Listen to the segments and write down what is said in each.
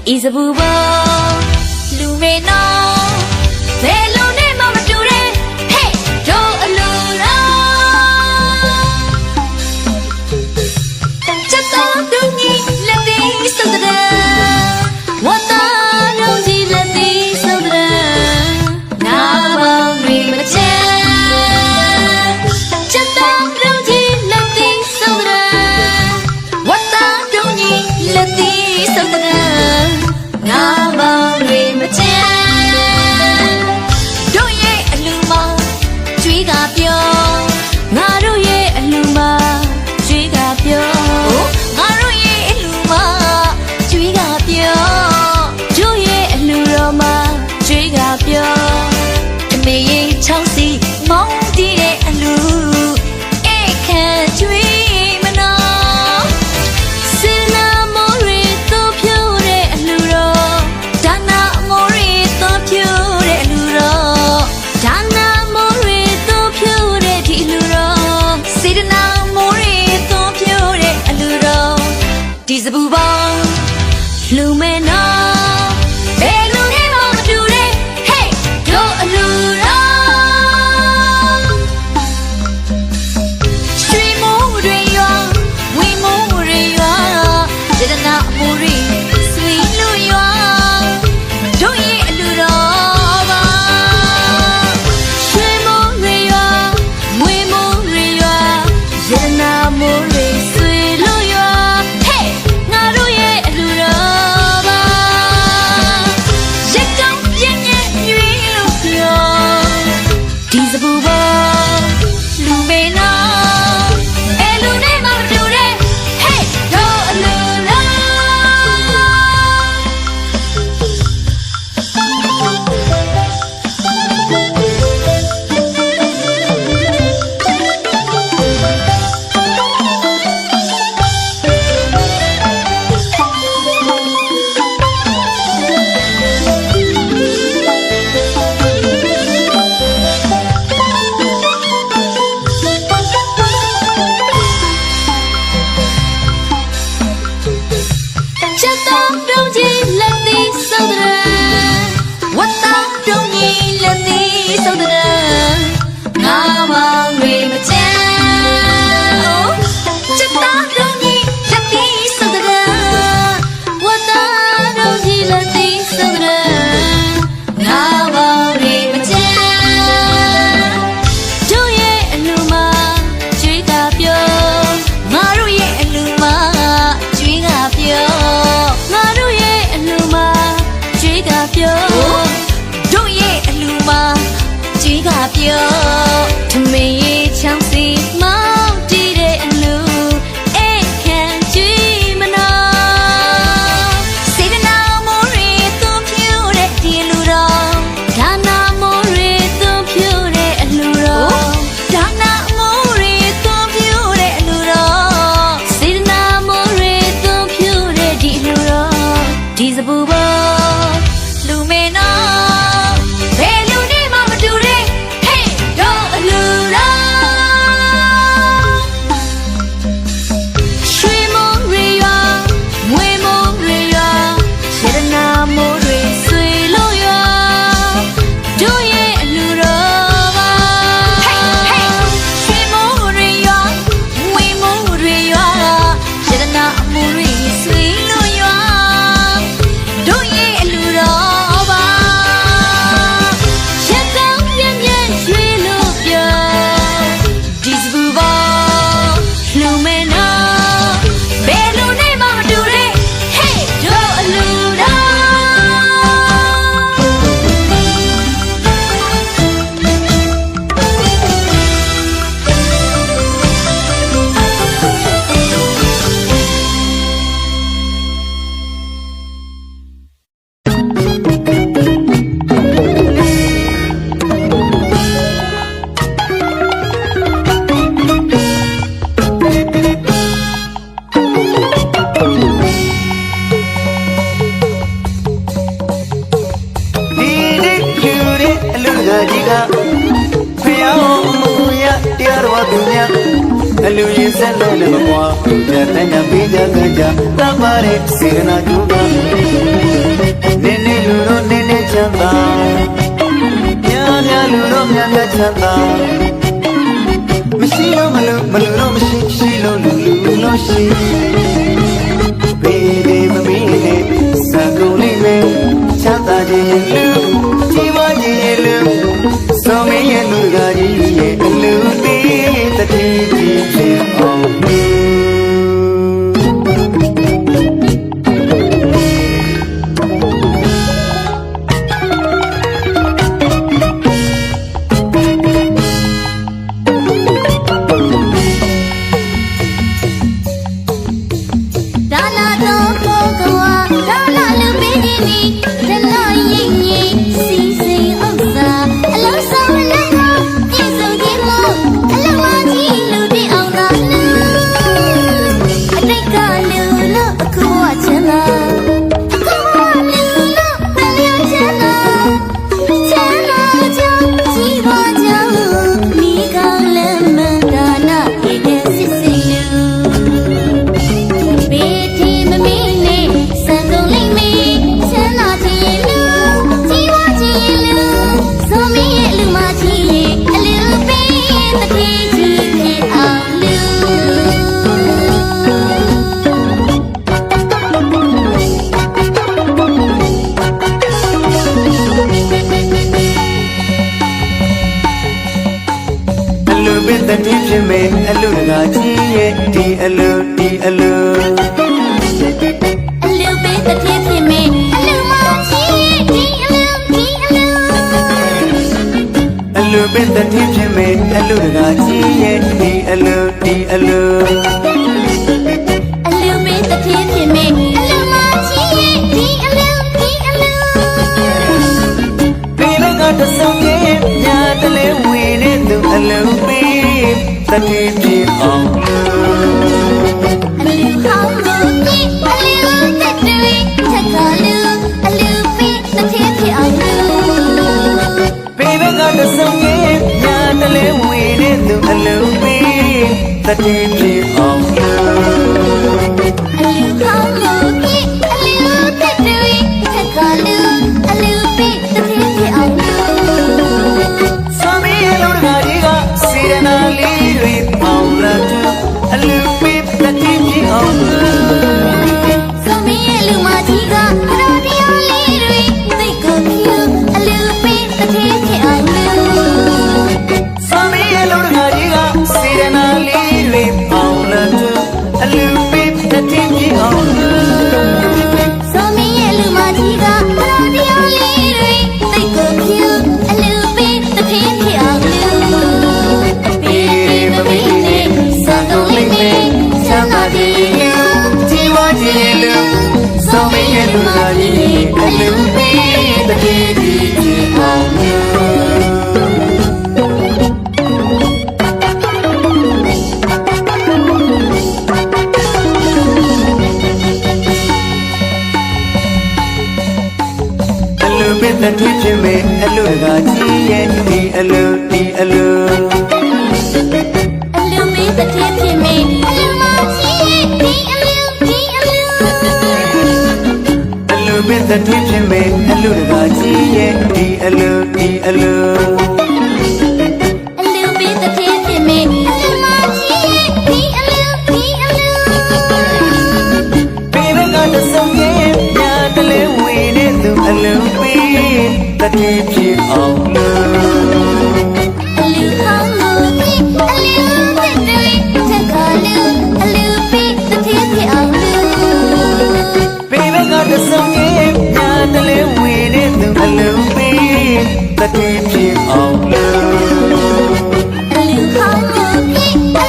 Isabuba, Lumino, Velone Mama Ture, hey, Joe Alura. Chata Dungi, let me sudra. What the Rosie, let me sudra. Now I'll read my chance. Chata Dungi, let me sudra. What the Dungi, let me sudra. Now I'll read my chance. Don't ye aluma, tweet up your. Naru ye aluma, tweet up your. Naru ye aluma, tweet up your. Do ye aluroma, tweet up your. To me ye chelsea, mounty alu. It can't dream enough. Sina more to pure aluro. Dana more to pure aluro. Dana more to pure diluro. Sina more to pure aluro. Disabuba, lumena. Elune mama dure, hey, do aluro. Stream more ya, we more ya. Didn't more, sweet lu ya. Do ye aluro. Stream more ya, we more ya. Didn't more, sweet lu ya. Hey, naru ye aluro. Shekam yenye lu ya. Disabuba, lumena. Elune mama dure, hey, do aluro. Chata don't ye let me sudra. What the don't ye let me sudra. Now I'll read my chance. Chata don't ye let me sudra. What the don't ye let me sudra. Now I'll read my chance. Do ye aluma, tweet up your. Maru ye aluma, tweet up your. Maru ye aluma, tweet up your. Do ye aluma, tweet up your. To me ye chelsea, mounty de alu. It can't dream enough. Say the now more to pure diluro. Dana more to pure aluro. Dana more to pure aluro. Say the now more to pure diluro. Disabuba, lumena. Velune mama dure, hey, do aluro. Shwe more ya, we more ya. Shedana more swe lo ya. Do ye aluro. Hey, hey. Shwe more ya, we more ya. Shedana more swe lo ya. Do ye aluro. Shekam yen shwe lo ya. Disabuba, lumena. Velune mama dure, hey, do aluro. Diga, fiyao muya, tiarwa dunya, အလူရင်ဆက်လို့လည်းမကွာကြတဲ့ညပေးကြစကြတတ်ပါတဲ့စေရနာကျူကနင်းနေလူတို့နင်းနေချမ်းသာများများလူတို့များများချမ်းသာမရှိလို့မလို့တော့မရှိရှိလို့လူလို့ရှိဘေးဘေးမမီးနဲ့စံကုန်လေးနဲ့ချမ်းသာခြင်းလူကြီးမကြီးလူစောမင်းရဲ့လူကကြီးရဲ့အလူသေးတတိကြီးဖြစ်အောင်တတိဖြစ်မယ်အလူတကာကြီးရဲ့ဒီအလူအလူပဲတတိဖြစ်မယ်အလူမကြီးရဲ့ဒီအလူပဲတတိဖြစ်မယ်အလူတကာကြီးရဲ့ဒီအလူပဲတတိဖြစ်မယ်အလူမကြီးရဲ့ဒီအလူပေရကတဆုံးရဲ့ညာတလဲဝင်နေသူအလူပဲတတိဖြစ်အောင်အလူဟောင်းလို့ဒီအလူတက်တွေချက်ကားလူအလူပဲတတိဖြစ်အောင်ပေရကတဆုံးရဲ့ညာတလဲဝင်နေသူအလူပဲတတိဖြစ်အောင်အလူဟောင်းလို့ဒီအလူတက်တွေချက်ကားလူအလူပဲတတိဖြစ်အောင်သမီးလူကကြီးကစေရနာလေးတွေပေါင်းလာတူအလူပဲတတိဖြစ်အောင်သမီးလူမကြီးကရောတရားလေးတွေသိကိုဖြူအလူပဲတတိဖြစ်အောင်သမီးလူကကြီးကစေရနာလေးတွေပေါင်းလာတူအလူပဲတတိဖြစ်အောင်သမီးလူမကြီးကရောတရားလေးတွေသိကိုဖြူအလူပဲတတိဖြစ်အောင်So me and Lali, a little bit the baby on you. A little bit the teacher me, a little bit a little bit a little bit the teacher me, a little bit the teacher me, a little bit a little bit a little bit the teacher me, a little bit a little baby got the song game, yeah, the little way to a little bit the teacher of love. A little bit, a little bit the teacher of love. Baby got the song game, yeah, the little way to a little bit the teacher of love. A little bit, a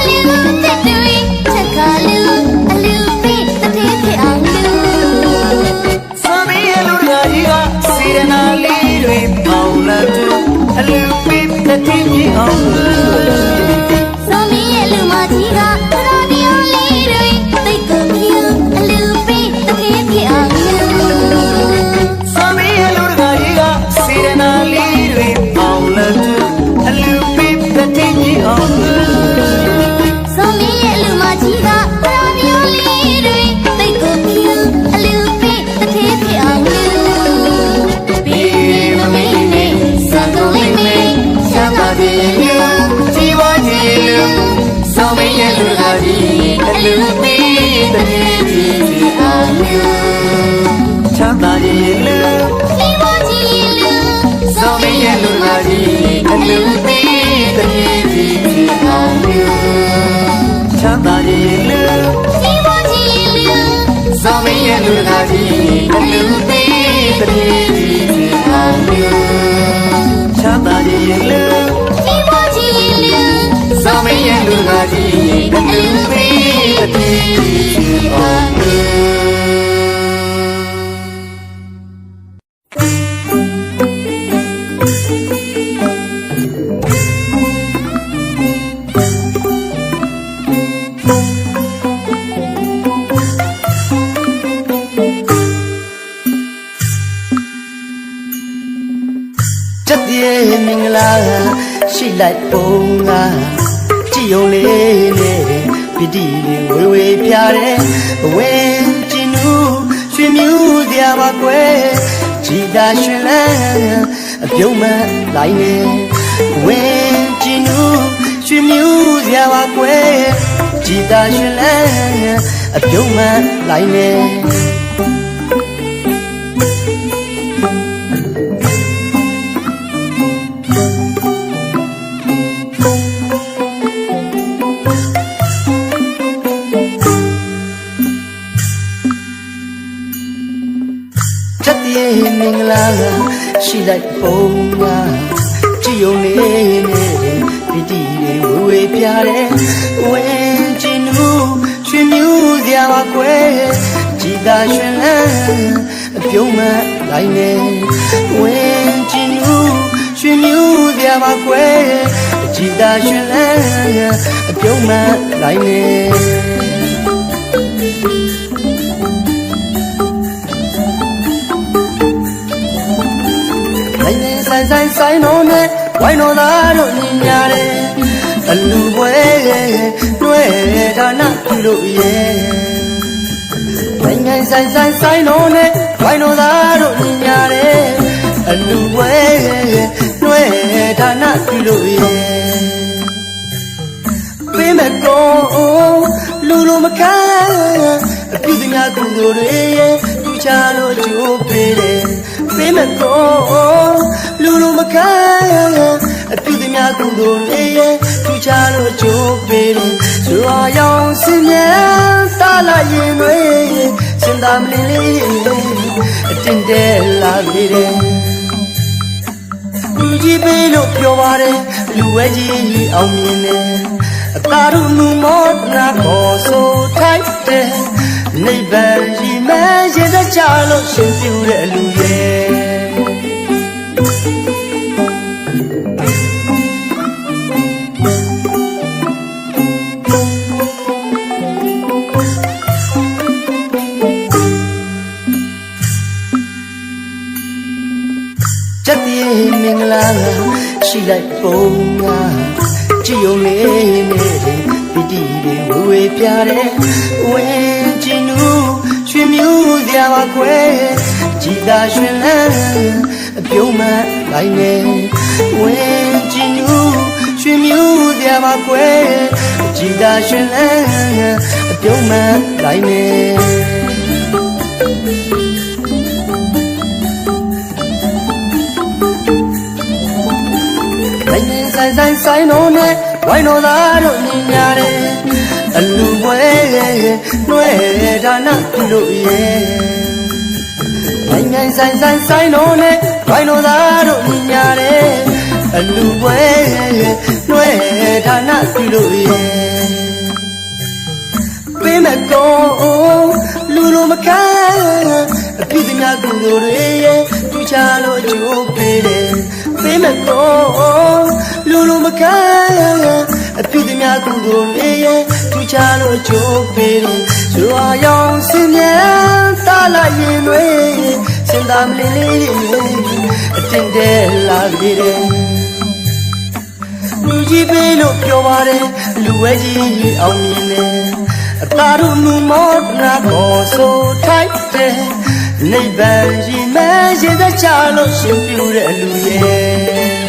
little bit the teacher of love. So me a little see and I lead with Paula too. A little bit the teacher of love. So me a little matiga, radio lead with they go you. A little bit the teacher of love. So me a little see and I lead with Paula too. A little bit the teacher of love. So me ရဲ့လူနာကြီးအလူပေးတပြေးပြေးပြေးအောင်ချမ်းသာရဲ့လူဒီဘကြီးလူဇော်မင်းရဲ့လူနာကြီးအလူပေးတပြေးပြေးပြေးအောင်ချမ်းသာရဲ့လူဒီဘကြီးလူဇော်မင်းရဲ့လူနာကြီးအလူပေးတပြေးပြေးပြေးအောင်မင်္ဂလာရှိလိုက်ပုံကကြည်ုံလေးနဲ့ပီတိလေးဝေဝေပြတဲ့ဝင်းကျင်သူရွှေမြူးစရာပါကွယ်ကြည်သာရွှင်လန်းအပြုံးမလိုက်နေဝင်းကျင်သူရွှေမြူးစရာပါကွယ်ကြည်သာရွှင်လန်းအပြုံးမလိုက်နေမင်္ဂလာရှိလိုက်ပုံကကြည်ုံလေးနဲ့ပီတိလေးဝေဝေပြတဲ့ဝင်းကျင်သူရွှေမြူးစရာပါကွယ်ကြည်သာရွှင်လန်းအပြုံးမလိုက်နေဝင်းကျင်သူရွှေမြူးစရာပါကွယ်ကြည်သာရွှင်လန်းအပြုံးမလိုက်နေဆိုင်တော်နဲ့ဝိုင်းတော်သားတို့ညီညာတဲ့အလူပွဲတွေ့ဌာနပြုလို့ရဲ့နိုင်ငံဆိုင်တော်နဲ့ဝိုင်းတော်သားတို့ညီညာတဲ့အလူပွဲတွေ့ဌာနပြုလို့ရဲ့ပေးမဲ့တော့လူလိုမခံအပြုသမျှကုသိုလ်တွေရဲ့သူချလို့အကျိုးပေးတယ်ပေးမဲ့တော့လူလိုမခံအပြုသမျှကုသိုလ်တွေရဲ့သူချလို့အကျိုးပေးတယ်ဆိုအောင်ရောင်စင်မြန်တားလာရင်တွေစင်သာမလင်းလေးအတင်တဲလာလေတယ်လူကြီးပေးလို့ပြောပါတယ်လူဝဲကြီးအောင်မြင်တယ်အသာတို့လူမောနာခေါ်ဆိုထိုက်တယ်နိဗ္ဗာန်ကြီးမဲ့ရတဲ့ချလို့ရှင်ပြူတဲ့လူရဲ့ကြက်ပြေမင်္ဂလာရှိလိုက်ပုံကကြည်ုံလေးနဲ့ပီတိလေးဝေဝေပြတဲ့ဝင်းကျင်သူရွှေမြူးစရာပါကွယ်ကြည်သာရွှင်လန်းအပြုံးမလိုက်နေဝင်းကျင်သူရွှေမြူးစရာပါကွယ်ကြည်သာရွှင်လန်းအပြုံးမလိုက်နေဆိုင်တော်နဲ့ဝိုင်းတော်သားတို့ညီညာတဲ့အလူပွဲတွေ့ဌာနပြုလို့ရဲ့နိုင်ငံဆိုင်တော်နဲ့ဝိုင်းတော်သားတို့ညီညာတဲ့အလူပွဲတွေ့ဌာနပြုလို့ရဲ့ပေးမဲ့တော့လူလိုမခံအပြုသမျှကုသိုလ်တွေရဲ့သူချလို့အကျိုးပေးတယ်ပေးမဲ့တော့လူလိုမခံအပြုသမျှကုသိုလ်တွေရဲ့သူချလို့အကျိုးပေးတယ်ဆိုအားရောင်စင်မြန်တားလာရင်တွေစင်သာမလင်းလေးအတင်တဲလာလေတယ်လူကြီးပေးလို့ပြောပါတယ်လူဝဲကြီးအောင်မြင်တယ်အသာတို့လူမောနာခေါ်ဆိုထိုက်တယ်နိဗ္ဗာန်ကြီးမဲ့ရတဲ့ချလို့ရှင်ပြူတဲ့လူရဲ့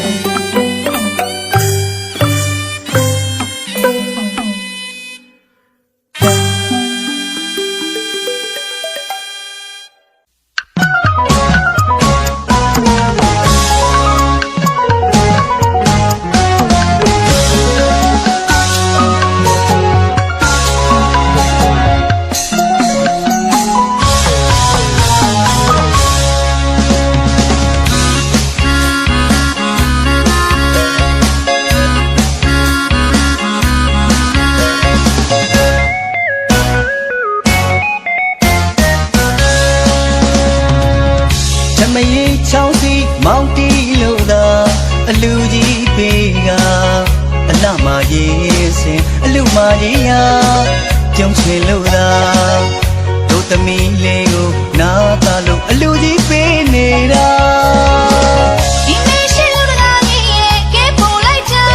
စဉ်အလူမကြီးရာပြုံးချင်လို့သာတို့သမီးလေးကိုနာတာလို့အလူကြီးပေးနေတာ ဒီမေရှိလူတကာကြီးရဲ့ကဲပုံလိုက်ချာ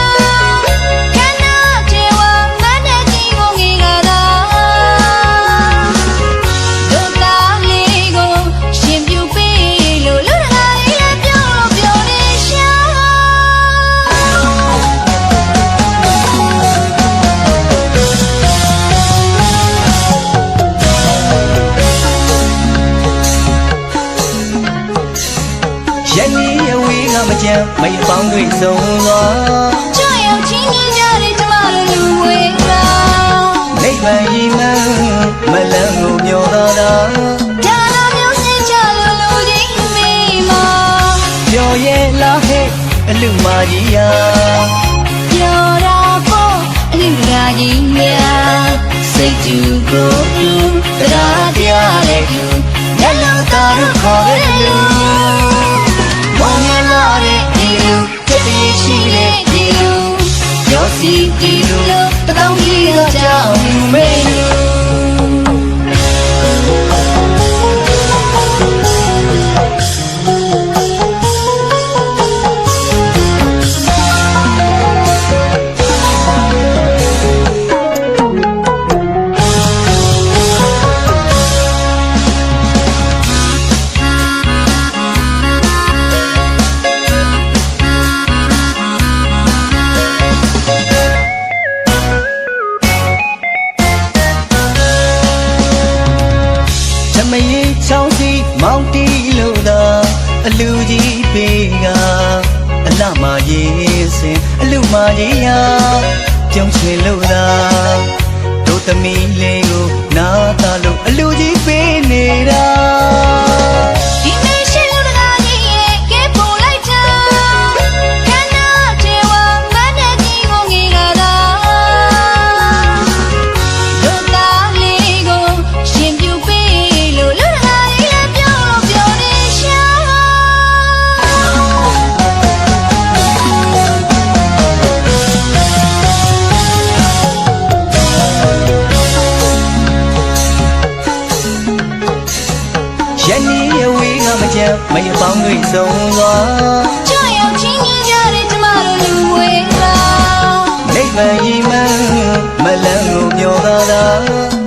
ခန္ဓာကျေဝမန်းတဲ့ကြီးကိုငေကသာဒုက္ခလေးကိုရှင်ပြူပေးလို့လူတကာကြီးလည်းပြောနေရှာ ရန်ကြီးအဝေးကမကြမ်းမိတ်ပေါင်းတွေဆုံးသွား ချောရောက်ချင်းမြင်ကြတဲ့ကျမတို့လူဝေးက နိဗ္ဗာန်ရီမန်းမလန်းကိုမျောတာတာ ဒါနာမျိုးစင်ချလို့လူကြီးမိမ ပျော်ရဲ့လားဟဲ့အလူမကြီးရာ ပြောတာပေါ့အလူကကြီးများစိတ်တူကိုလူတရားတရားလေးလူညလုံးသားတို့ခေါ်တဲ့လူမောင်ရလာတဲ့ဒီလူတတိရှိတဲ့ဒီလူရောစီဒီလူလို့တောင်းကြီးတော့ကြောက်မေးလူ မရေချောင်းစီမောင်တီလို့သာအလူကြီးပေးကအလမရေးစင်အလူမကြီးရာပြုံးချင်လို့သာတို့သမီးလေးကိုနာတာလို့အလူကြီးပေးနေတာ ဒီမေရှိလူတကာကြီးရဲ့ကဲပုံလိုက်ချာခန္ဓာကျေဝမန်းတဲ့ကြီးကိုငေကသာဒုက္ခလေးကိုရှင်ပြူပေးလို့လူတကာကြီးလည်းပြောနေရှာ ရန်ကြီးအဝေးကမကြမ်းမိတ်ပေါင်းတွေဆုံးသွား ချောရောက်ချင်းမြင်ကြတဲ့ကျမတို့လူဝေးက နိဗ္ဗာန်ရီမန်းမလန်းကိုမျောတာတာ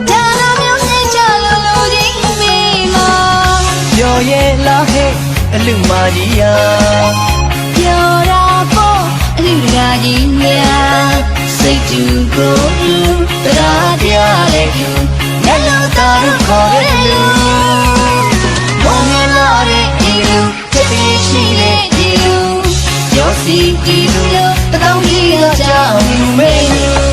ဒါနာမျိုးစင်ချလို့လူကြီးမိမ ပျော်ရဲ့လားဟဲ့အလူမကြီးရာ ပြောတာပေါ့အလူတကာကြီးများစိတ်တူကိုလူတရားတရားလေးလူညလုံးသားတို့ခေါ်တဲ့လူမောင်ရလာတဲ့ဒီလူတတိရှိတဲ့ဒီလူရောစီဒီလူလို့တောင်းကြီးတော့ကြောက်မေးလူ မ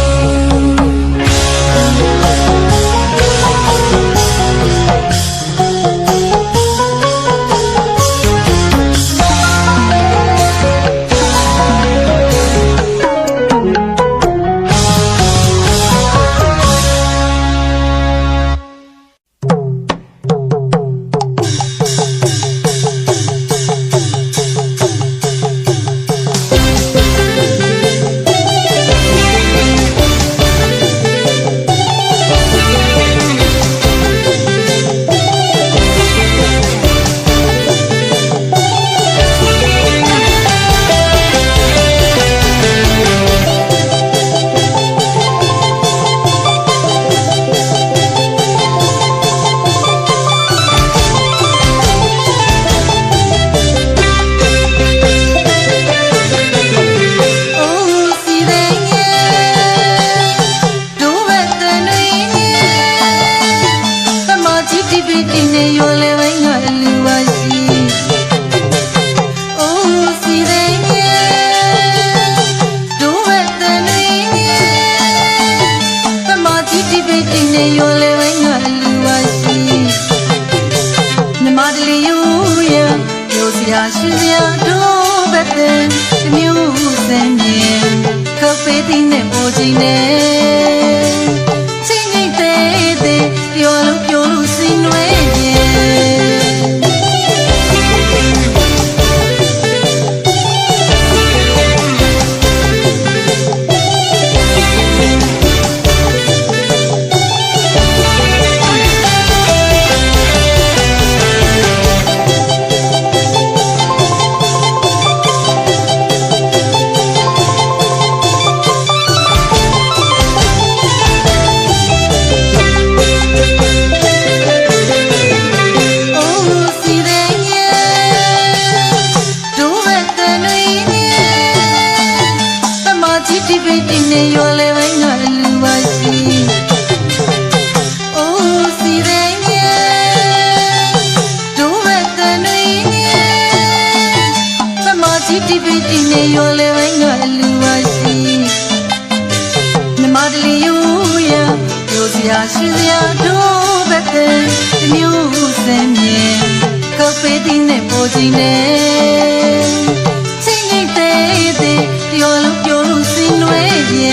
ကြီးတိပိတိနေရောလေဝိုင်းကအလူပါရှိမြမတလီယူရပြောစရာရှိစရာတို့ပဲတမျိုးစင်မြင်ကောက်ပေးတဲ့နဲ့ပေါ်ချင်းနဲ့ချင်းငိတ်သေးသေးပြောလို့ပြောလို့စင်နွယ်ပြေ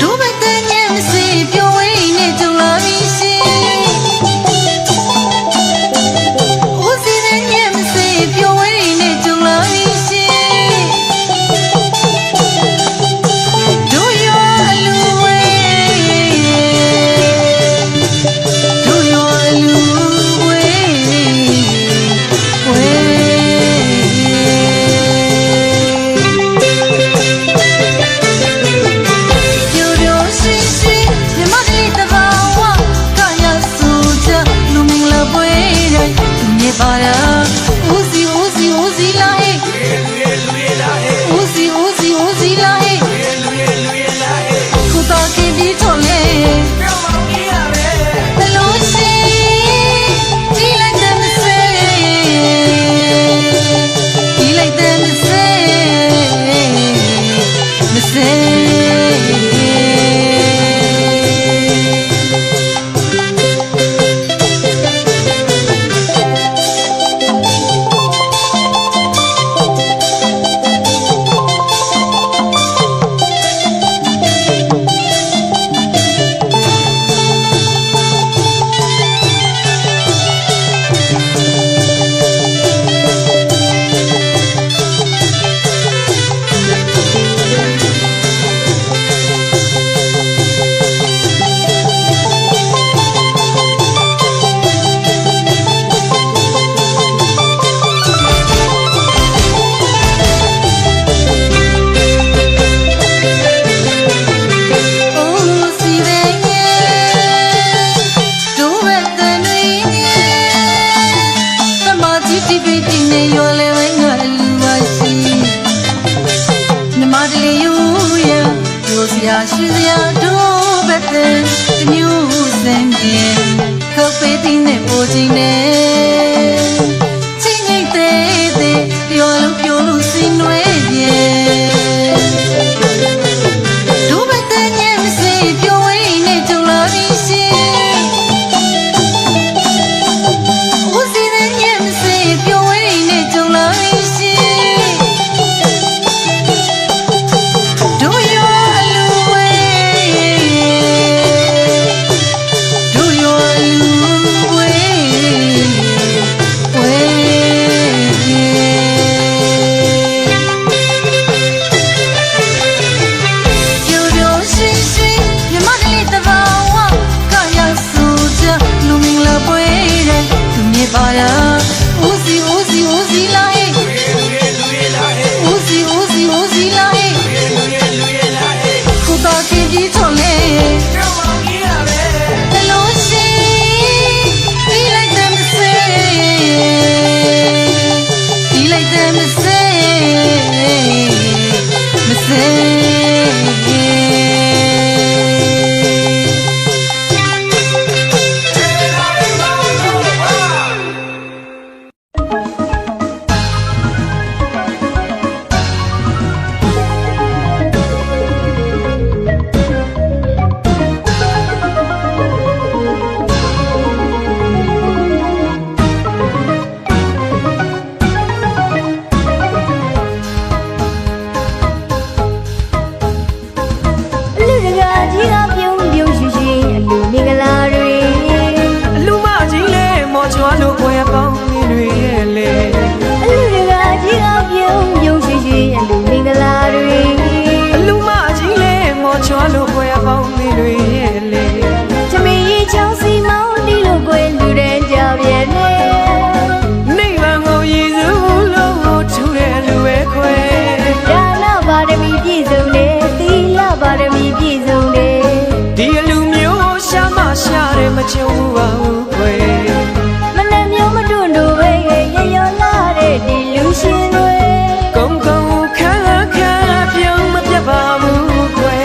တို့ပဲတဲ့ညမစီပြောဝင်းနဲ့ကြုံလာပြီရှိဦးစီတဲ့ညမစီပြောဝင်းနဲ့ကြုံလာပြီရှိတို့ရောအလူဝဲတို့ရောအလူဝဲဝဲပြိုပြိုရှိရှိမြမကလေးတဘာဝကရဆူချလူမင်္ဂလာပွဲတိုင်းသူမြေပါရာဦးစီဦးစီဦးစီလာဟဲ့ဦးစီဦးစီဦးစီလာဟဲ့ခုတော့ကြည့်ပြီးချော်လေဘလို့ရှိဒီလိုက်တဲ့မစေဒီလိုက်တဲ့မစေမစေ ရှိစရာတို့ပဲတဲ့မျိုးစင်ပြေခောက်ပေးတဲ့နဲ့ပေါ်ချင်းနဲ့ချင်းငိတ်သေးသေးပြောလို့ပြောလို့စင်နွယ်ပြေတို့ပဲတဲ့ညမစီပြောဝင်းနဲ့ကြုံလာပြီရှိဦးစီတဲ့ညမစီပြောဝင်းနဲ့ကြုံလာပြီရှိတို့ရောပါရာဦးစီဦးစီဦးစီလာဟဲ့ဦးစီဦးစီဦးစီလာဟဲ့ခုတော့ကြည့်ပြီးချော်လေဘလို့ရှိဒီလိုက်တဲ့မစေဒီလိုက်တဲ့မစေမစေ မချုံပါဘူးခွေမနဲ့မျိုးမတွန့်တို့ပဲရရောလာတဲ့ဒီလူရှင်တွေကုန်းကုန်းခါခါပြုံးမပြတ်ပါဘူးခွေ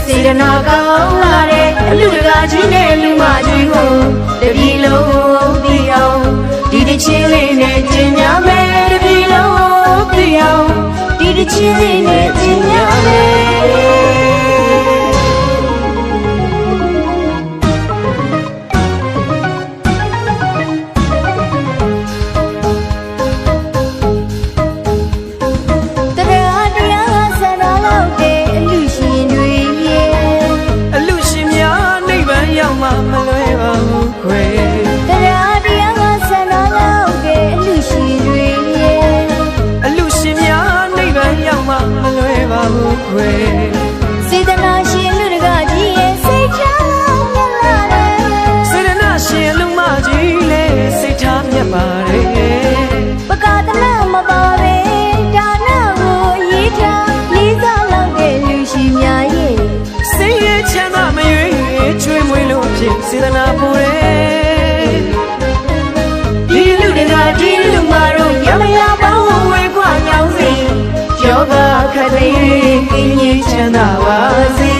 စေတနာကောင်းလာတဲ့အလူတကာကြီးနဲ့လူမကြီးကိုတပြည်လုံးသိအောင်ဒီတစ်ချင်းလေးနဲ့ကျင်ညာမယ် ချင်းလေးနဲ့ကျင်ညာမယ်စေတနာရှင်လူတကကြီးရဲ့စိတ်ချမြတ်လာတယ်စေတနာရှင်လူမကြီးလည်းစိတ်ချမြတ်ပါတယ်ပကာတနာမပါပဲဒါနာကိုရေးထားလေးစားလောက်တဲ့လူရှင်များရဲ့စိတ်ရဲ့ချမ်းသာမရွေးချွေးမွေးလို့ဖြစ်စေတနာပူတယ်ဒီလူတကဒီလူမတို့ရမရပေါင်းဝေခွာညောင်းစီယောဂခတ်သိကင်းကြီးချမ်းသာပါစေ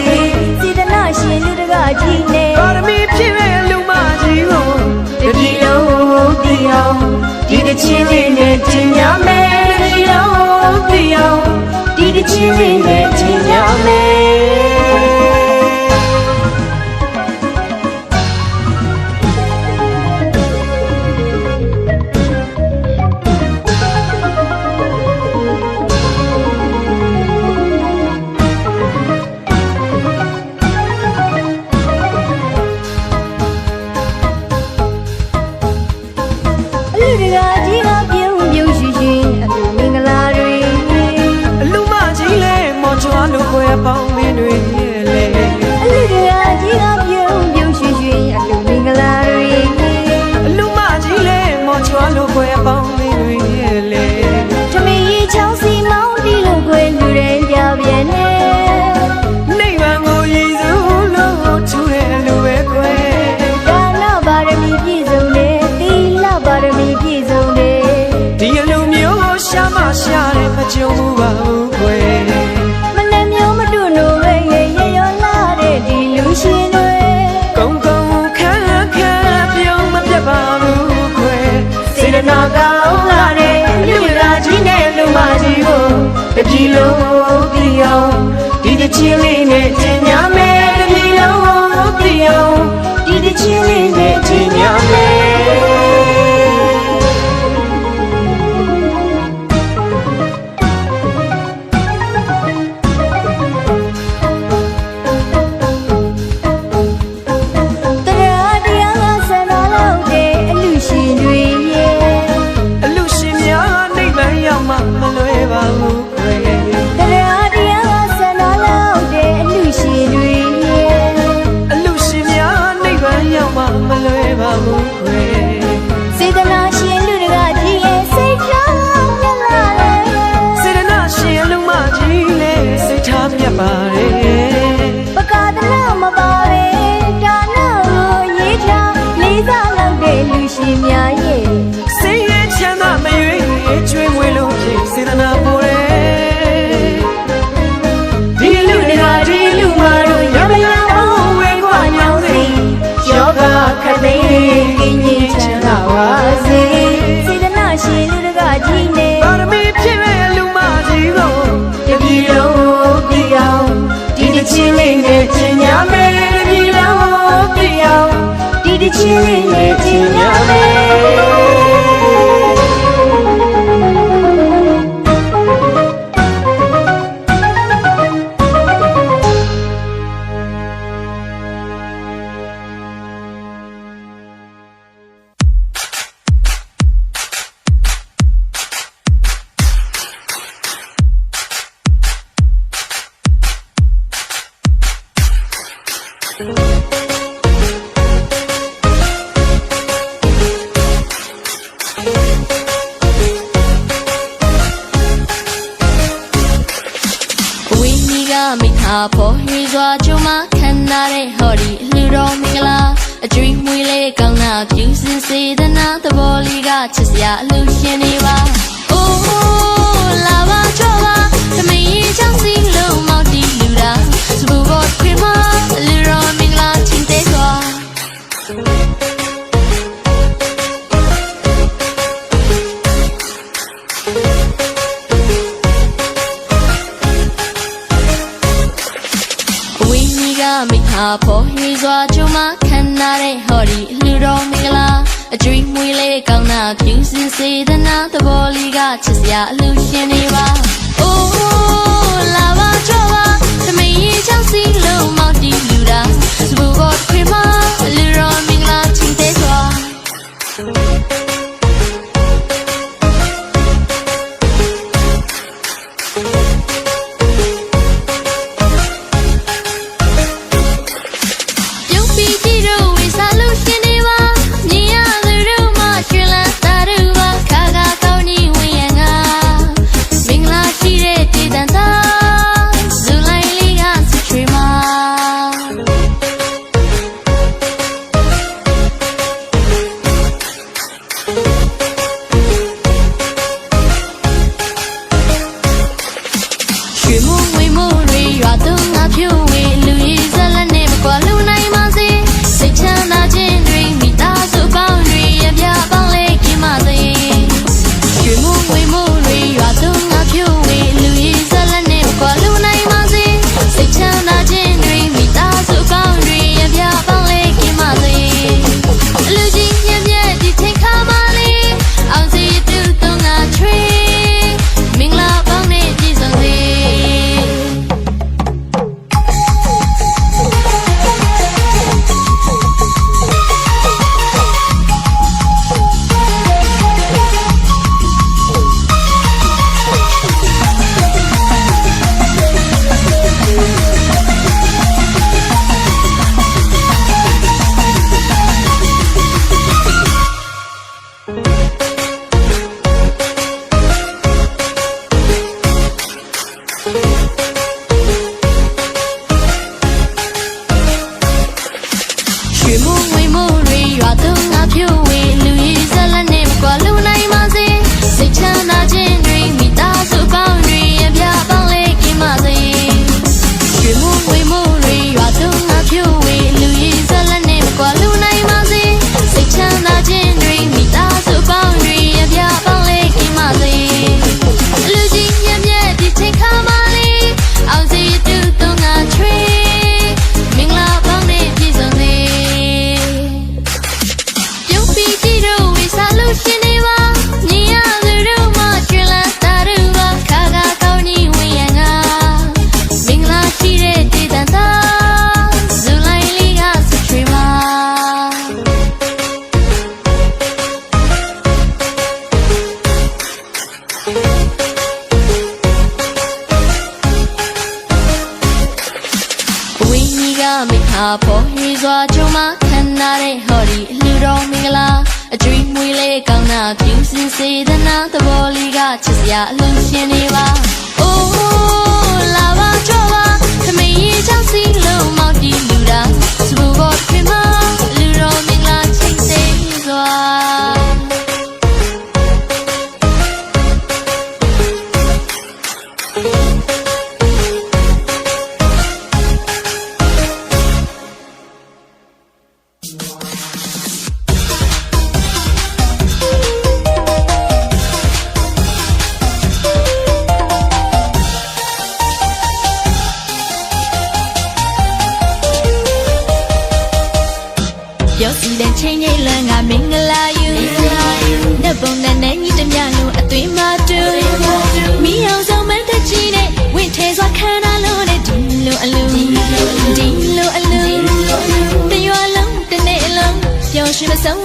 စေတနာရှင်လူတကကြီးနဲ့ပါရမီဖြည့်မဲ့လူမကြီးကိုတတိလုံးပြအောင်ဒီတချင်းလေးနဲ့ကျင်ညာမယ်တတိလုံးပြအောင်ဒီတချင်းလေးနဲ့ကျင်ညာမယ်ပေါင်းမင်းတွေလေအလူတရာကြီးကပြုံးပြုံးရွှင်ရွှင်အလူမင်္ဂလာတွေအလူမကြီးလေမော်ချွားလို့ခွဲပေါင်းမင်းတွေလေထမင်းကြီးချောင်းစီမောင်းတီးလို့ခွဲလူတဲ့ကြပြန်နေနိဗ္ဗာန်ကိုရည်စူးလို့ထူတဲ့လူပဲခွဲဒါနပါရမီပြည့်စုံတယ်သီလပါရမီပြည့်စုံတယ်ဒီအလူမျိုးရှာမရှာတဲ့မကြုံဘူးပါဘူးခွဲရှင်တွေကုန်းကုန်းခန်းခန်းပြုံးမပြတ်ပါဘူးခွဲစေတနာကောင်းလာတဲ့လူရာကြီးနဲ့လူမကြီးကိုတပြည်လုံးပြအောင်ဒီတချင်းလေးနဲ့ကျင်ညာမယ်တပြည်လုံးပြအောင်ဒီတချင်းလေးနဲ့ကျင်ညာမယ်စေတနာရှင်လူတကကြီးရဲ့စိတ်ချမြတ်လာတယ်စေတနာရှင်လူမကြီးလည်းစိတ်ချမြတ်ပါတယ်ပကာတနာမပါပဲဒါနာကိုရေးထားလေးစားလောက်တဲ့လူရှင်များရဲ့စိတ်ရဲ့ချမ်းသာမရွေးချွေးမွေးလို့ဖြစ်စေတနာပေါ်တယ်ဒီလူတကဒီလူမတို့ရမရအောင်ဝေခွာညောင်းစီယောဂခတ်သိကင်းကြီးချမ်းသာပါစေစေတနာရှင်လူတကကြီးနဲ့ပါရမီဖြည့်မဲ့လူမကြီးကိုတပြည်လုံးပြအောင်ဒီတချင်းလေးနဲ့ကျင်ညာမယ်တပြည်လုံးပြအောင်ဒီတချင်းလေးနဲ့ကျင်ညာမယ်ပေါ်ရွှေစွာကျုံမခံနာတဲ့ဟော်ဒီလူတော်မင်္ဂလာအကျွေးမွေးလေးကောင်းနာပြုစင်စေတနာသဘောလေးကချစ်စရာအလူရှင်နေပါအိုးလာပါချောပါသမီးချောင်းစီလုံးမောက်တီလူတာစပူဘောခရမလူတော်မင်္ဂလာချင်းတဲ့စွာ ပေါ်ဟေးစွာကျုံမခံနာတဲ့ဟော်ဒီလူတော်မင်္ဂလာအကျွေးမွေးလေးကောင်းတာပြုစင်စေတနာသဘောလေးကချစ်စရာအလူရှင်နေပါအိုးလာပါကြောပါသမီးချောင်းစီလုံးမောက်တီလူတာစဘူဘောခွေမလူတော်မင်္ဂလာချင်းသေးစွာပေါ်ဟေးစွာကျုံမခံနာတဲ့ဟော်ဒီလူတော်မင်္ဂလာအကျွေးမွေးလေးကောင်းတာပြုစင်စေတနာသဘောလေးကချစ်စရာအလူရှင်နေပါအိုးလာပါကြောပါသမီးချောင်းစီလုံးမောက်တီလူတာစဘူဘောခွေမလူတော်မင်္ဂလာချင်းသေးစွာပြောစီတဲ့ချင်းကြီးလန်းကမင်္ဂလာယူနှက်ပုံနဲ့နဲ့ညီတမျှလုံးအသွင်မတူမီအောင်ဆောင်မတဲ့ကြီးနဲ့ဝင့်ထဲစွာခံရလို့တဲ့ဒီလိုအလူဒီလိုအလူတရွာလုံးတစ်နေ့လုံးပျော်ရွှင်မဆုံး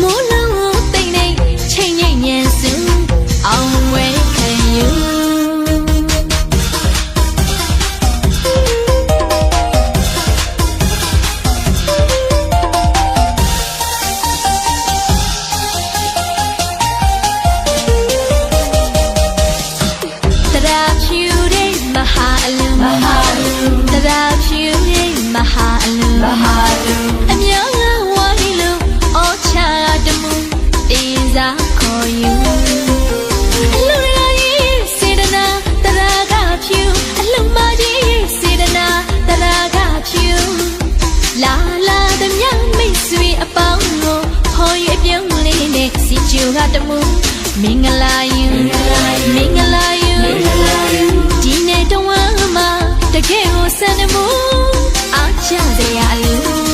မိုးလုံးတိတ်နေချင်းကြီးညံစုအောင်ဝဲခံယူအမြောင်းကဝါဒီလူအော်ချာတမှုတင်စားခေါ်ယူအလူရကြီးစေတနာတရာကဖြူအလူမကြီးစေတနာတရာကဖြူလာလာသမျှမိတ်ဆွေအပေါင်းကိုခေါ်၍ပြုံးလေးနဲ့စီကျူကတမှုမင်္ဂလာယူမင်္ဂလာယူဒီနေ့တော့မှာတကယ်ကိုစံမှုအား ချစရာအလူ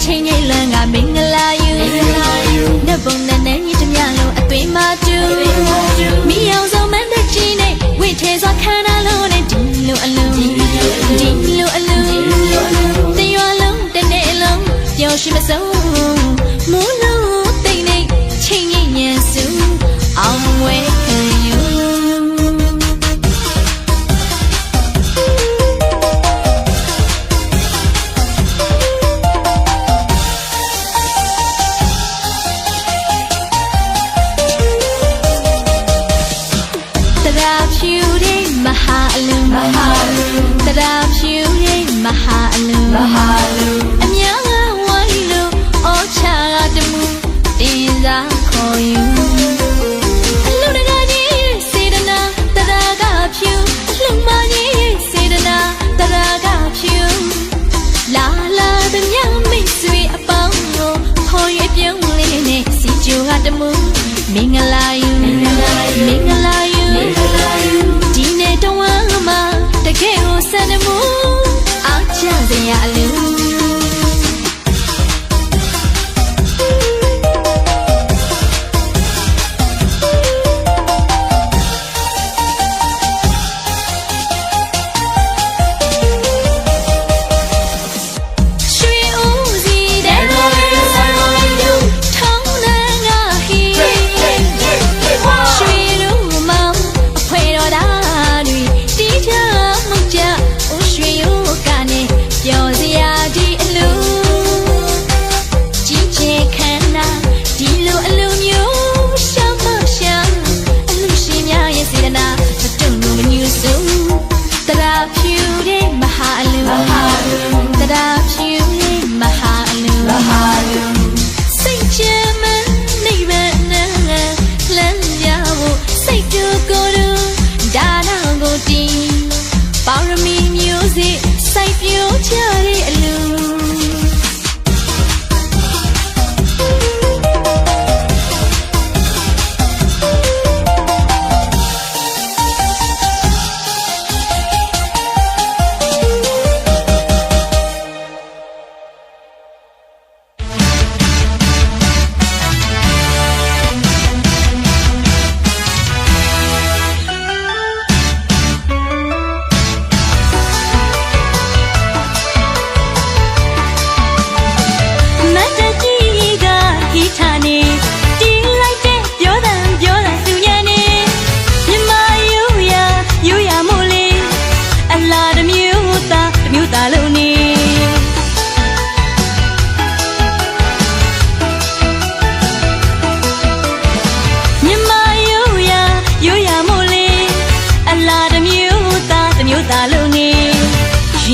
ချင်းငိမ့်လန်းကမင်္ဂလာယူနှက်ပုံနဲ့နဲ့ညီတမျှလုံးအသွေးမတူမိအောင်ဆုံးမန်းတဲ့ကြီးနဲ့ဝိထဲစွာခန္ဓာလုံးနဲ့ဒီလိုအလုံးဒီလိုအလုံးတရွာလုံးတစ်နေ့လုံးပျော်ရွှင်မဆုံးမိုးလုံးတိတ်နေချင်းငိမ့်ညံစုအောင်ဝဲခံယူတရာဖြူရဲ့မဟာအလူအများကဝိုင်းလို့အော်ချာတမှုတင်စားခေါ်ယူအလူတကာကြီးစေတနာတရာကဖြူလှမကြီးစေတနာတရာကဖြူလာလာတမြမိတ်ဆွေအပေါင်းကိုခေါ်ရပြုံးလေးနဲ့စီကြိုကတမှုမင်္ဂလာယူဒီနေ့တော့မှတကယ်ကိုစံမှုအားချစရာအလူစိုက်ပြိုးချတဲ့အလူ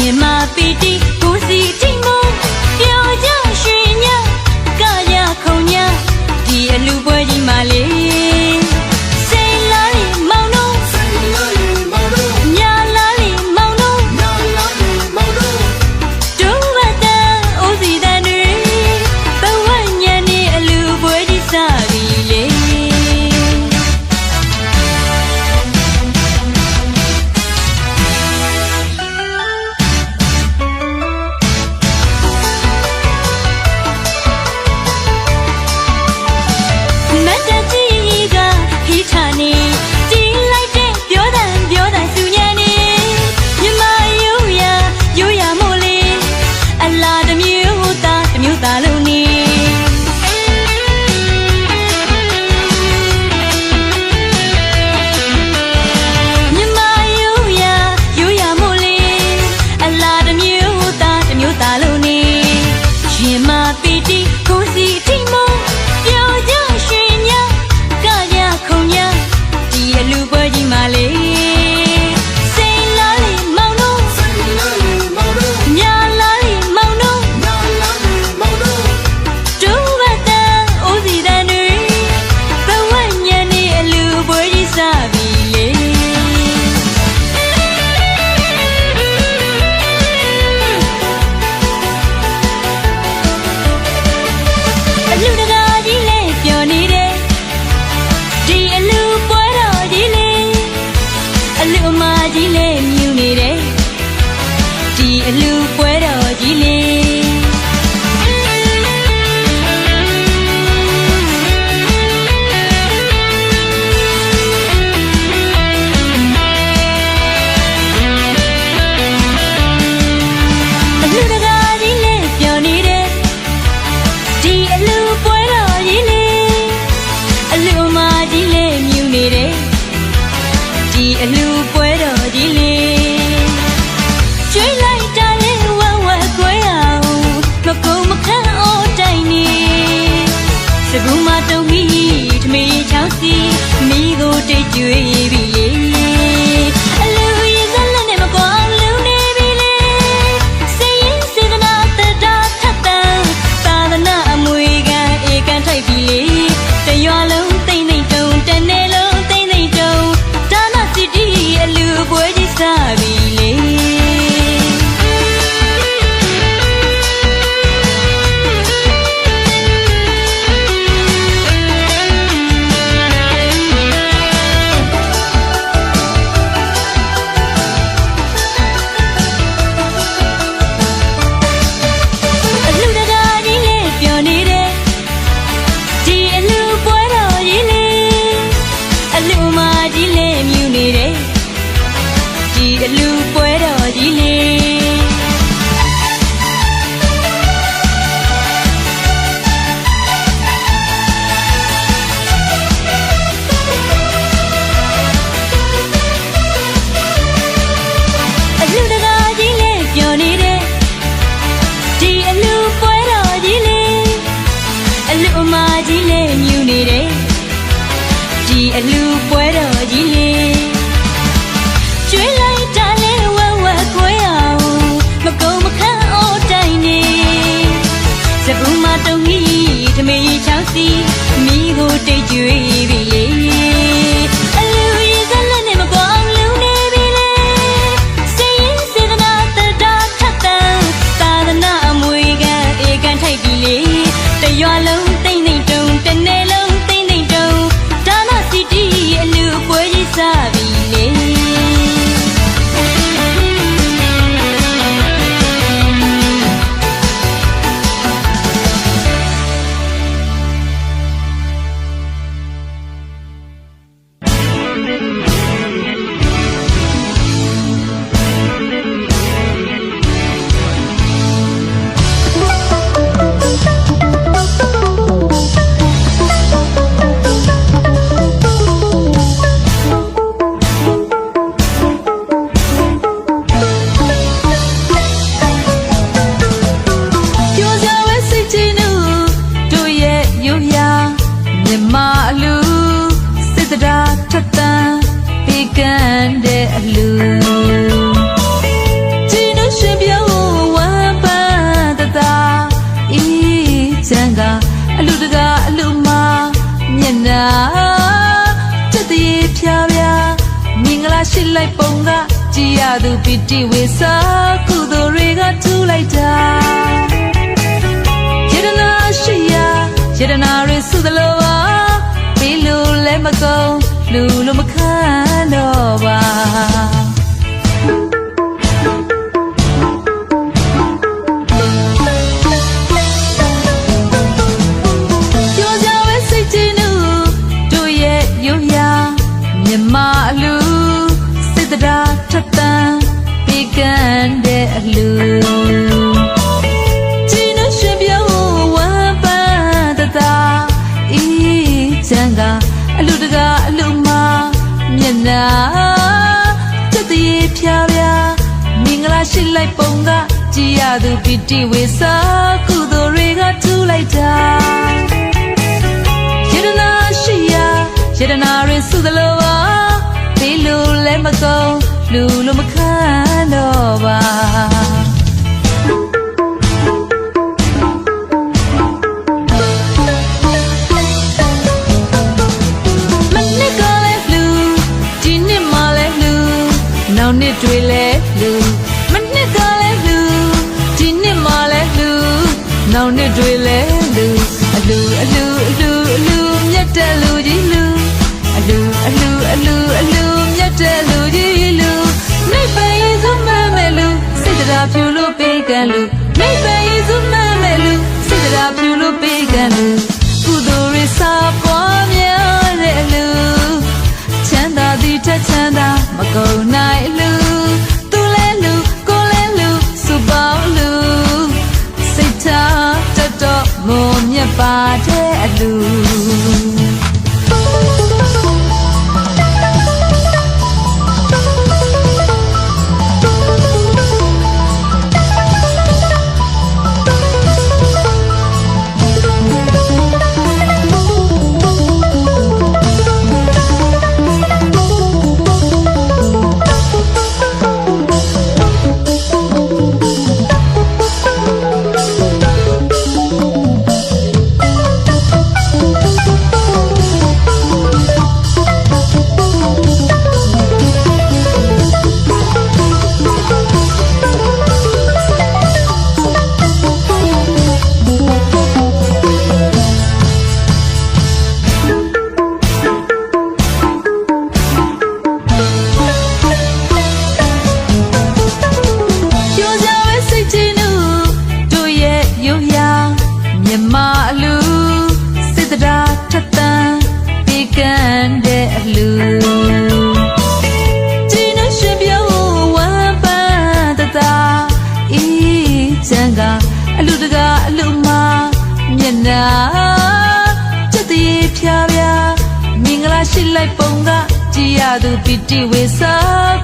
ရင်မာပီတီကိုစီတီမို့ပျော်ကြရွှင်ညကာရခုံညဒီအလူပွဲကြီးမှာလေစိတ်လားလေမောင်တို့ညာလားလေမောင်တို့ဒုဝတ္တအိုးစီ ကြီးလေးမြူနေတယ်ဒီအလူပွဲတော်ကြီးလေးအလူပွဲတော်ကြီးလေးကျွေးလိုက်တာလေဝဝကွဲအောင်မကုံမခန့်အော်တိုင်နေစကူမတုံမီထမေးချောင်းစီမိကိုတိတ်ကျွေးပြီလေအလူရင်စလက်နဲ့မကွာလူနေပြီလေစေရင်စေတနာတတာထပ်တန်သာသနာအမွေခံဧကန်ထိုက်ပြီလေတရွာလုံးသိမ့်သိမ့်တုံတနေ့လုံးသိမ့်သိမ့်တုံအလူပွဲကြီးစားပြီလေအလူတကားကြီးလေးပျော်နေတယ်ဒီအလူပွဲတော်ကြီးလေးအလူမကြီးလေးမြူနေတယ်ဒီအလူပွဲတော်ကြီးလေးအလူတကားကြီးလေးပျော်နေတယ်ဒီအလူပွဲတော်ကြီးလေးအလူအမကြီးလေးမြူနေတယ်ဒီအလူပွဲတော်ကြီးလေးကျွေးလိုက်တာလေဝဝကွဲအောင်မကုံမခန့်အော်တိုင်နေစကူမတုံကြီးထမေးချောင်းစီမိကိုတိတ်ကျွေးပြီလေအလူရင်စလက်နဲ့မကွာအောင်လူနေပြီလေစေရင်စေတနာတတာထပ်တန်သာသနာအမွေခံဧကန်ထိုက်ပြီလေတရွာလုံးသိမ့်သိမ့်တုံတနေ့လုံးသိမ့်သိမ့်တုံဒါနစီတီအလူပွဲကြီးစားပြီလေရှိလိုက်ပုံကကြည်ရသူပီတိဝေစာကုသိုလ်တွေကထူလိုက်တာယတနာရှိရာယတနာတွေစုသလိုပါပြီးလို့လည်းမကုန်လူလိုမခံတော့ပါပြောကြဝဲစိတ်ချင်းတို့ရဲ့ရိုးရာမြမအလူတရာထပ်တန်ပေကန်တဲ့အလူជីနရှင်ပြောဝမ်းပန်းတသာဤချမ်းကအလူတကာအလူမမျက်နာစက်တရေဖြာဖြာမင်္ဂလာရှိလိုက်ပုံကကြည်ရသူပီတိဝေစာကုသိုလ်တွေကထူလိုက်တာယတနာရှိရာယတနာတွေစုသလိုပါပြီးလို့လည်းမကုန်လူလိုမခံတော့ပါမနစ်ကလည်းလူဒီနှစ်မှလည်းလူနောက်နှစ်တွေလည်းလူမနစ်ကလည်းလူဒီနှစ်မှလည်းလူနောက်နှစ်တွေလည်းလူအလူအလူအလူအလူမြတ်တဲ့လူကြီးလူအလူအလူအလူအလူမြတ်တဲ့လူကြီးလူ လူမိတ်ပဲစုမှန်မဲ့လူစိတ်တရားဖြူလို့ပေးကန်လူကုသိုလ်ရစားပွားများတဲ့လူချမ်းသာသည်ထက်ချမ်းသာမကုန်နိုင်လူသူလဲလူကိုလဲလူစုပေါင်းလူစိတ်ထားတတ်တော့မုံမြတ်ပါတဲ့အလူအလူတကအလူမမျက်နာချက်တည်းဖြားဖြားမင်္ဂလာရှိလိုက်ပုံကကြည်ရသူပီတိဝေစာ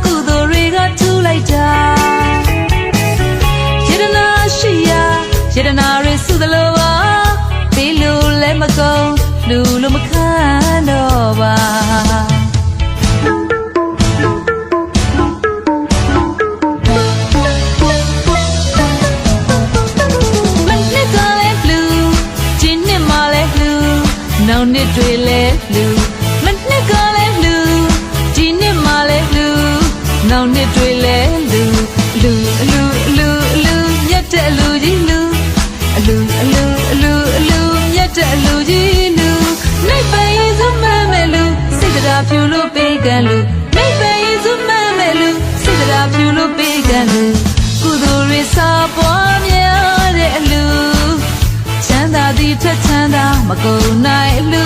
ကုသိုလ်တွေကထူလိုက်တာယတနာရှိရာယတနာတွေစုသလိုပါပြီးလို့လည်းမကုန်လူလို့မခံတော့ပါနောင်နှစ်တွေလဲလူမနှစ်ကလဲလူဒီနှစ်မှလဲလူနောင်နှစ်တွေလဲလူလူအလူအလူအလူမြတ်တဲ့အလူကြီးလူအလူအလူအလူအလူမြတ်တဲ့အလူကြီးလူနိုင်ပဲစုမှန်မဲ့လူစိတ်တရားဖြူလို့ပေးကန်လူနိုင်ပဲစုမှန်မဲ့လူစိတ်တရားဖြူလို့ပေးကန်လူကုသိုလ်ရစားပွားများတဲ့အလူချမ်းသာသည်ထက်ချမ်းသာမကုန်နိုင်လူ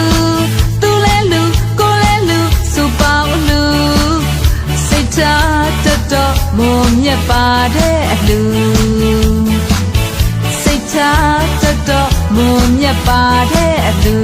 သူလဲလူကိုလဲလူစုပေါင်းလူစိတ်ထားတတ်တော့မုံမြတ်ပါတဲ့အလူစိတ်ထားတတ်တော့မုံမြတ်ပါတဲ့အလူ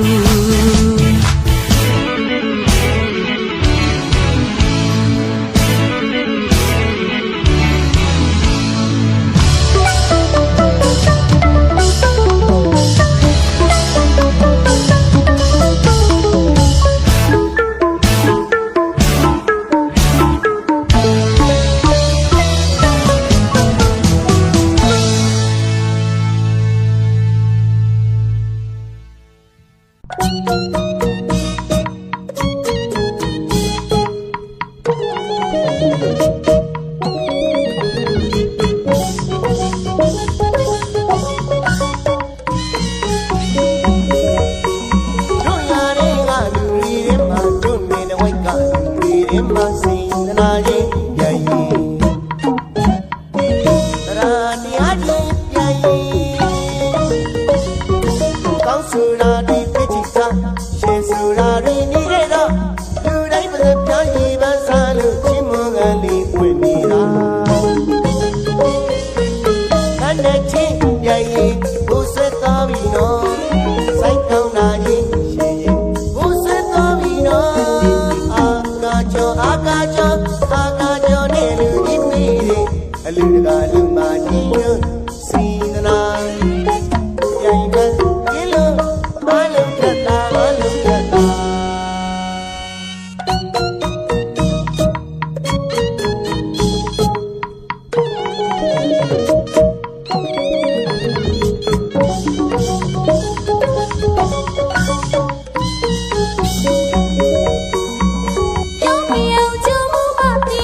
ပြောမြောင်ကျမပါတီ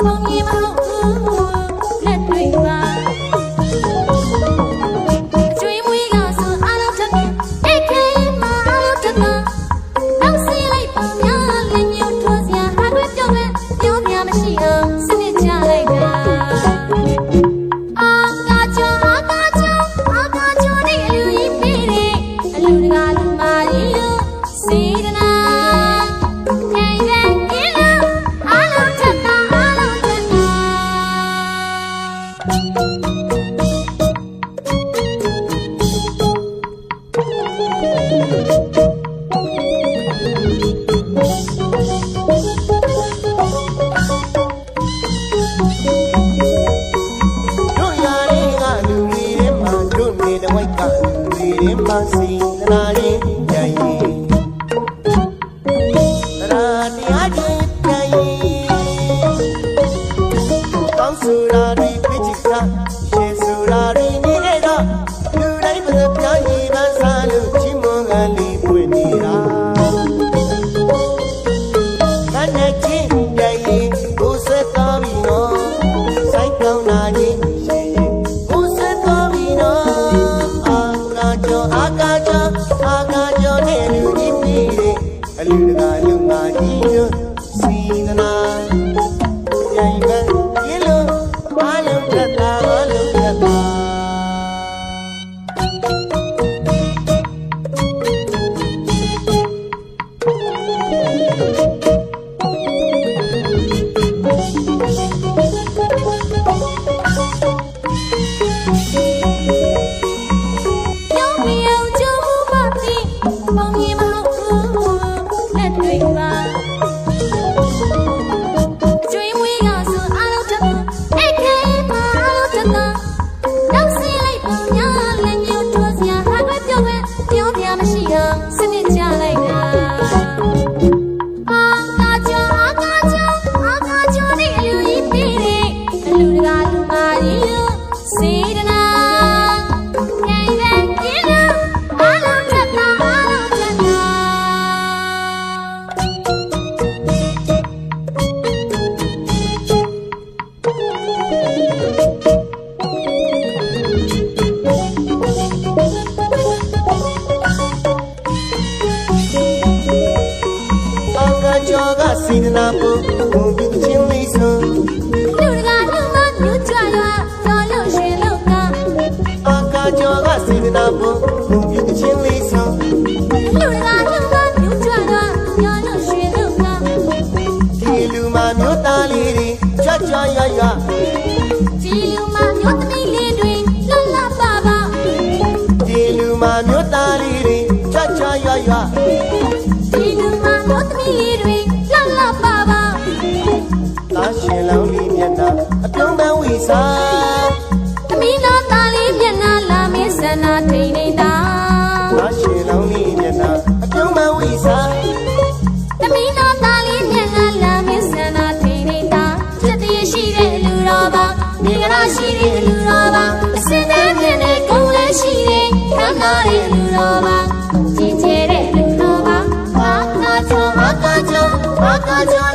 ဘုံမြေမဟုတ်ဘူးလက်တွေမှာ စီသနာရင်ကြည်တရားတရားချင်းကြည်ကောင်းဆိုတာတွေပြချစ်တာရှေ့ဆိုတာတွေနေခဲ့တော့လူတိုင်းမစပြောင်းရင်မဆာလို့ချီးမွမ်းကလေးပွင့်နေတာခဏချင်းကြည်ကိုစက်တော်ပြီနော်စိုက်ကောင်းလာခြင်းရှိရင်ကိုစက်တော်ပြီနော်အာကာကျော်နဲ့လူကြီးပြီအလူတကာလူမကြီးတို့စီသနာကြိုင်ပဲဒီလိုဘာလို့ပြတ်တာဘာလို့ပြတ်တာပြောင်းမြောင်ကျုံမသိပုံရင်မဟုတ်ဘူးလက်တွေပါကျွေးမွေးကဆိုအားလုံးတက်တာအဲ့ခဲမှာအားလုံးတက်တာနောက်စီလိုက်ပုံများလည်းညှို့ထိုးစရာဟာခွဲပြောပြမရှိအောင်စနစ်ချလိုက်တာအာကာကျော်နဲ့အလူကြီးပြီးတယ်အလူတကာလူမာကြီးတို့စေတနာကျော်ကစီနနာပုဘုံပြချင်းလေးဆုံး လူတကာလူမမျိုးကြွရွာကျော်လို့ရှင်လို့က အာကာကျော်ကစီနနာပုဘုံပြချင်းလေးဆုံး လူတကာလူမမျိုးကြွရွာကျော်လို့ရှင်လို့က ဒီလူမမျိုးသားလေးတွေကြွကြွရွရွ ဒီလူမမျိုးသမီးလေးတွေလှလှပပ ဒီလူမမျိုးသားလေးတွေကြွကြွရွရွ ဒီလူမမျိုးသမီးလေးတွေလှလှပပ သာရှင်လောင်းလေးမျက်နှာအပြုံးပန်းဝီစာ သမီးတော်သားလေးမျက်နှာလာမင်းဆန္ဒထိန်နေတာ သာရှင်လောင်းလေးမျက်နှာအပြုံးပန်းဝီစာ သမီးတော်သားလေးမျက်နှာလာမင်းဆန္ဒထိန်နေတာချက်တရရှိတဲ့လူတော်ပါမြေကလာရှိတဲ့လူတော်ပါအစင်းတဲ့မြင်တဲ့ကုန်းလည်းရှိတဲ့ခမ်းနားတဲ့လူတော်ပါကြည်ကျဲတဲ့လူတော်ပါအာကာကျော်